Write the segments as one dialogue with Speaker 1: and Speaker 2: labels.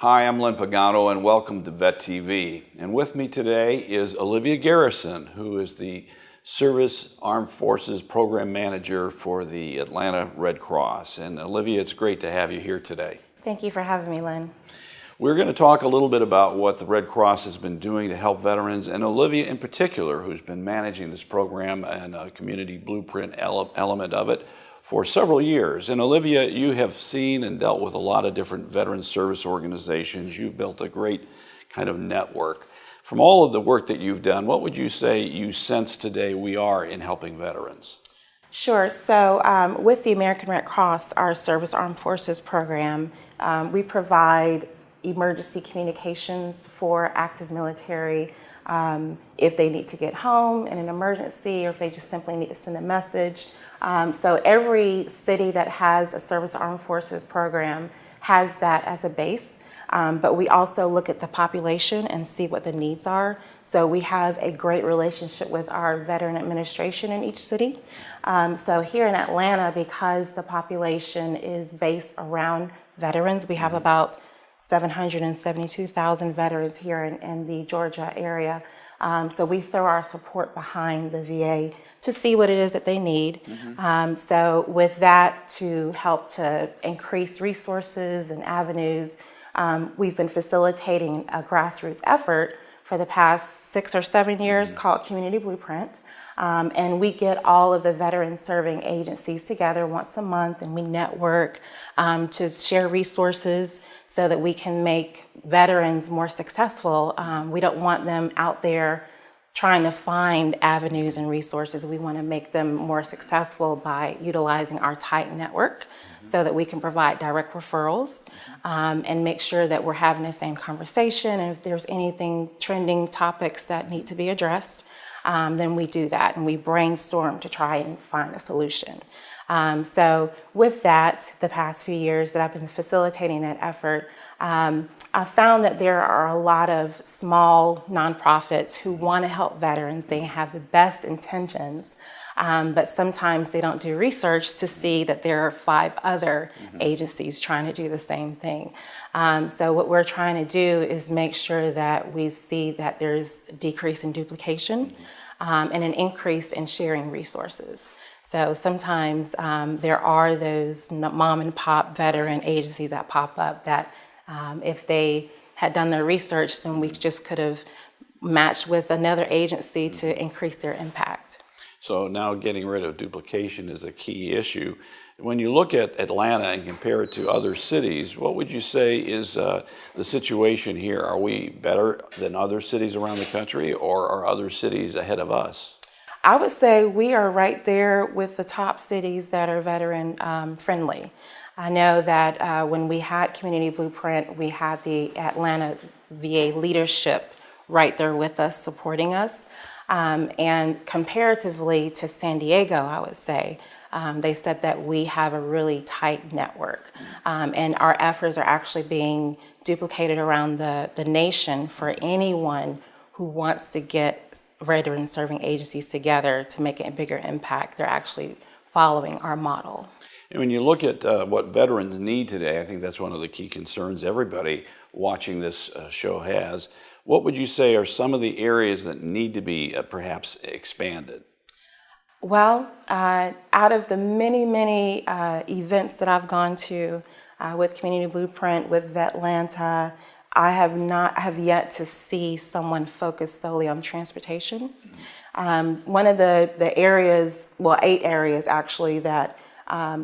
Speaker 1: Hi, I'm Len Pagano and welcome to VETV. And with me today is Olivia Garrison, who is the Service Armed Forces Program Manager for the Atlanta Red Cross. And Olivia, it's great to have you here today.
Speaker 2: Thank you for having me, Len.
Speaker 1: We're going to talk a little bit about what the Red Cross has been doing to help veterans, and Olivia in particular, who's been managing this program and a community blueprint element of it for several years. And Olivia, you have seen and dealt with a lot of different veteran service organizations. You've built a great kind of network. From all of the work that you've done, what would you say you sense today we are in helping veterans?
Speaker 2: Sure. So with the American Red Cross, our Service Armed Forces program, we provide emergency communications for active military if they need to get home in an emergency or if they just simply need to send a message. So every city that has a Service Armed Forces program has that as a base, but we also look at the population and see what the needs are. So we have a great relationship with our veteran administration in each city. So here in Atlanta, because the population is based around veterans, we have about 772,000 veterans here in the Georgia area. So we throw our support behind the VA to see what it is that they need. So with that, to help to increase resources and avenues, we've been facilitating a grassroots effort for the past 6 or 7 years called Community Blueprint. And we get all of the veteran serving agencies together once a month, and we network to share resources so that we can make veterans more successful. We don't want them out there trying to find avenues and resources. We want to make them more successful by utilizing our tight network so that we can provide direct referrals and make sure that we're having the same conversation. And if there's anything trending topics that need to be addressed, then we do that and we brainstorm to try and find a solution. So with that, the past few years that I've been facilitating that effort, I found that there are a lot of small nonprofits who want to help veterans. They have the best intentions, but sometimes they don't do research to see that there are 5 other agencies trying to do the same thing. So what we're trying to do is make sure that we see that there's a decrease in duplication and an increase in sharing resources. So sometimes there are those mom and pop veteran agencies that pop up that if they had done their research, then we just could have matched with another agency to increase their impact.
Speaker 1: So now getting rid of duplication is a key issue. When you look at Atlanta and compare it to other cities, what would you say is the situation here? Are we better than other cities around the country, or are other cities ahead of us?
Speaker 2: I would say we are right there with the top cities that are veteran friendly. I know that when we had Community Blueprint, we had the Atlanta VA leadership right there with us, supporting us. And comparatively to San Diego, I would say, they said that we have a really tight network. And our efforts are actually being duplicated around the nation for anyone who wants to get veteran serving agencies together to make a bigger impact. They're actually following our model.
Speaker 1: And when you look at what veterans need today, I think that's one of the key concerns everybody watching this show has. What would you say are some of the areas that need to be perhaps expanded?
Speaker 2: Well, out of the many events that I've gone to with Community Blueprint, with Vetlanta, I have yet to see someone focus solely on transportation. One of the areas, well, 8 areas actually, that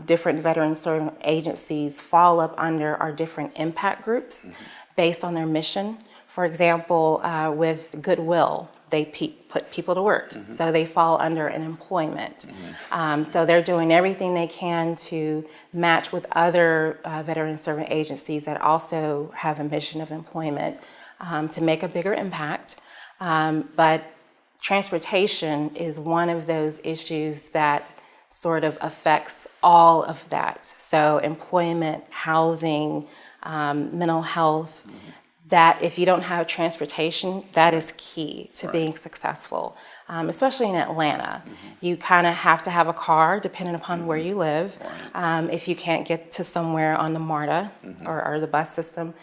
Speaker 2: different veteran serving agencies fall up under are different impact groups based on their mission. For example, with Goodwill, they put people to work, so they fall under an employment. So they're doing everything they can to match with other veteran serving agencies that also have a mission of employment to make a bigger impact. But transportation is one of those issues that sort of affects all of that. So employment, housing, mental health, that if you don't have transportation, that is key to being successul, especially in Atlanta. You kind of have to have a car depending upon where you live. If you can't get to somewhere on the MARTA or the bus system,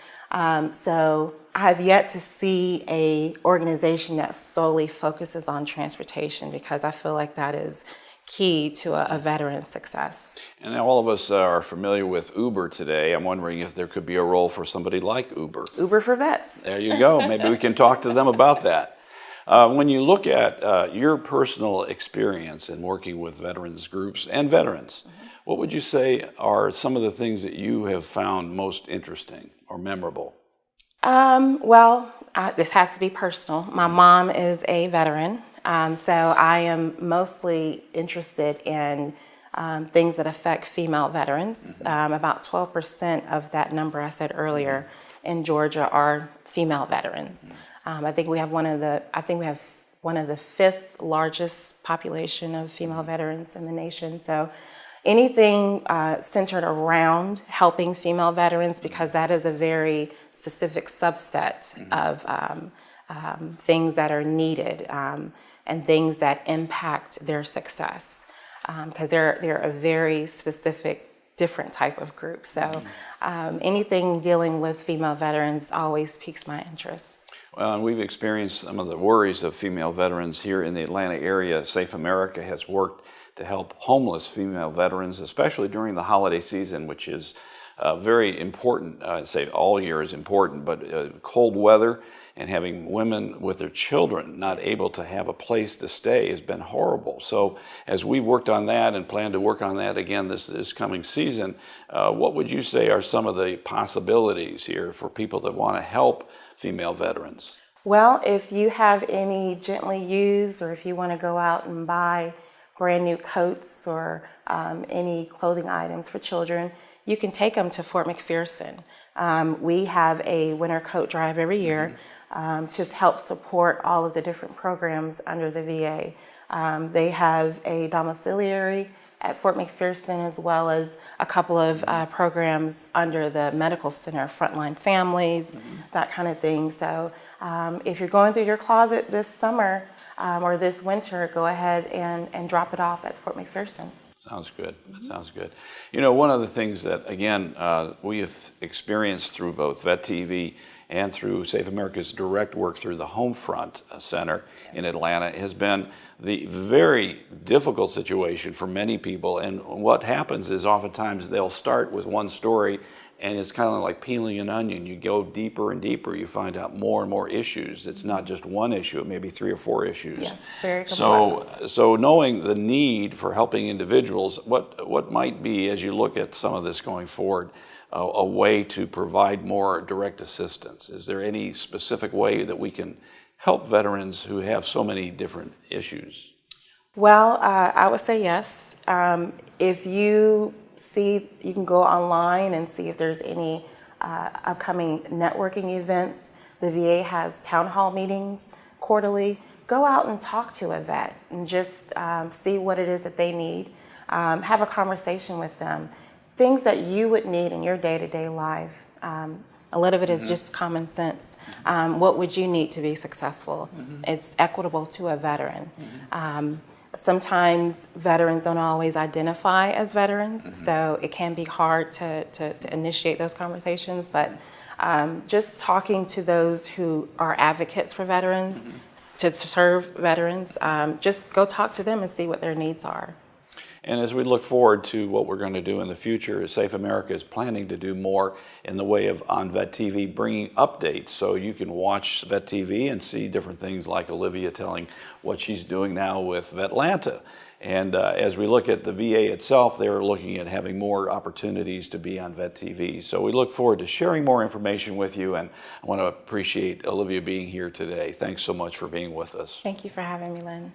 Speaker 2: So I have yet to see a organization that solely focuses on transportation, because I feel like that is key to a veteran's success.
Speaker 1: And all of us are familiar with Uber today. I'm wondering if there could be a role for somebody like Uber.
Speaker 2: Uber for vets.
Speaker 1: There you go. Maybe we can talk to them about that. When you look at your personal experience in working with veterans groups and veterans, what would you say are some of the things that you have found most interesting or memorable?
Speaker 2: This has to be personal. My mom is a veteran, so I am mostly interested in things that affect female veterans. About 12% of that number I said earlier in Georgia are female veterans. I think we have one of the fifth largest population of female veterans in the nation. So anything centered around helping female veterans, because that is a very specific subset of things that are needed and things that impact their success, because they're a very specific, different type of group. So anything dealing with female veterans always piques my interest.
Speaker 1: Well, and we've experienced some of the worries of female veterans here in the Atlanta area. Safe America has worked to help homeless female veterans, especially during the holiday season, which is very important. I'd say all year is important, but cold weather and having women with their children not able to have a place to stay has been horrible. So as we worked on that and plan to work on that again this coming season, what would you say are some of the possibilities here for people that want to help female veterans?
Speaker 2: Well, if you have any gently used, or if you want to go out and buy brand new coats or any clothing items for children, you can take them to Fort McPherson. We have a winter coat drive every year to help support all of the different programs under the VA. They have a domiciliary at Fort McPherson, as well as a couple of programs under the medical center, Frontline Families, that kind of thing. So if you're going through your closet this summer or this winter, go ahead and drop it off at Fort McPherson.
Speaker 1: Sounds good. That sounds good. You know, one of the things that, again, we have experienced through both VETV and through Safe America's direct work through the Homefront Center in Atlanta has been the very difficult situation for many people. And what happens is oftentimes they'll start with one story, and it's kind of like peeling an onion. You go deeper and deeper, you find out more and more issues. It's not just one issue, it may be 3 or 4 issues.
Speaker 2: Yes, very complex.
Speaker 1: So knowing the need for helping individuals, what might be, as you look at some of this going forward, a way to provide more direct assistance? Is there any specific way that we can help veterans who have so many different issues?
Speaker 2: Well, I would say yes. If you can go online and see if there's any upcoming networking events. The VA has town hall meetings quarterly. Go out and talk to a vet and just see what it is that they need. Have a conversation with them. Things that you would need in your day-to-day life. A lot of it is just common sense. What would you need to be successful? It's equitable to a veteran. Sometimes veterans don't always identify as veterans, so it can be hard to initiate those conversations, but just talking to those who are advocates for veterans, to serve veterans, just go talk to them and see what their needs are.
Speaker 1: And as we look forward to what we're going to do in the future, Safe America is planning to do more in the way of on VETV bringing updates. So you can watch VETV and see different things like Olivia telling what she's doing now with Vetlanta. And as we look at the VA itself, they're looking at having more opportunities to be on VETV. So we look forward to sharing more information with you, and I want to appreciate Olivia being here today. Thanks so much for being with us.
Speaker 2: Thank you for having me, Lynn.